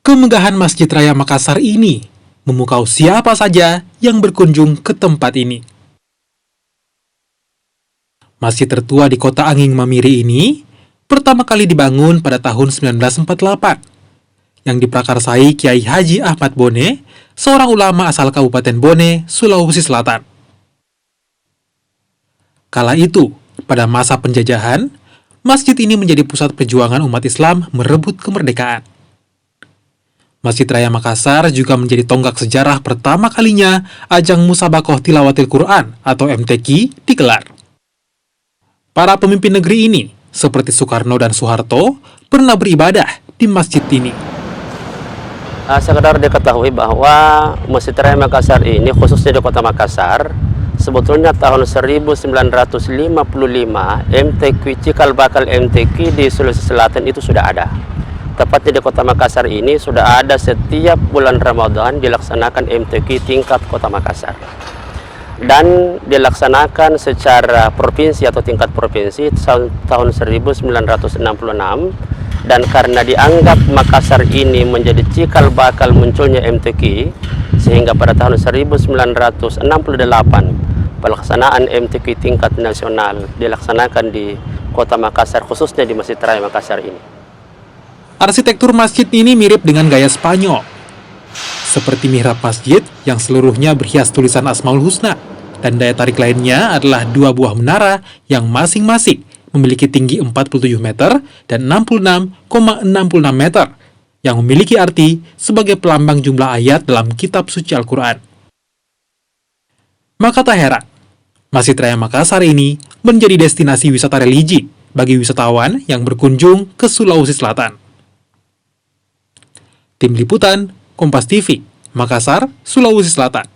Kemegahan Masjid Raya Makassar ini memukau siapa saja yang berkunjung ke tempat ini. Masjid tertua di kota Anging Mamiri ini pertama kali dibangun pada tahun 1948, yang diprakarsai Kiai Haji Ahmad Bone, seorang ulama asal Kabupaten Bone, Sulawesi Selatan. Kala itu, pada masa penjajahan, masjid ini menjadi pusat perjuangan umat Islam merebut kemerdekaan. Masjid Raya Makassar juga menjadi tonggak sejarah pertama kalinya ajang Musabakoh Tilawatil Quran atau MTQ digelar. Para pemimpin negeri ini, seperti Soekarno dan Soeharto, pernah beribadah di masjid ini. Sekedar diketahui bahwa Masjid Raya Makassar ini, khususnya di kota Makassar, sebetulnya tahun 1955 MTQ Cikal Bakal MTQ di Sulawesi Selatan itu sudah ada. Tepatnya di kota Makassar ini sudah ada setiap bulan Ramadan dilaksanakan MTQ tingkat kota Makassar. Dan dilaksanakan secara provinsi atau tingkat provinsi tahun 1966. Dan karena dianggap Makassar ini menjadi cikal bakal munculnya MTQ, sehingga pada tahun 1968 pelaksanaan MTQ tingkat nasional dilaksanakan di kota Makassar, khususnya di Masjid Raya Makassar ini. Arsitektur masjid ini mirip dengan gaya Spanyol, seperti mihrab masjid yang seluruhnya berhias tulisan Asmaul Husna, dan daya tarik lainnya adalah dua buah menara yang masing-masing memiliki tinggi 47 meter dan 66,66 meter, yang memiliki arti sebagai pelambang jumlah ayat dalam kitab suci Al-Quran. Maka tak heran, Masjid Raya Makassar ini menjadi destinasi wisata religi bagi wisatawan yang berkunjung ke Sulawesi Selatan. Tim Liputan, Kompas TV, Makassar, Sulawesi Selatan.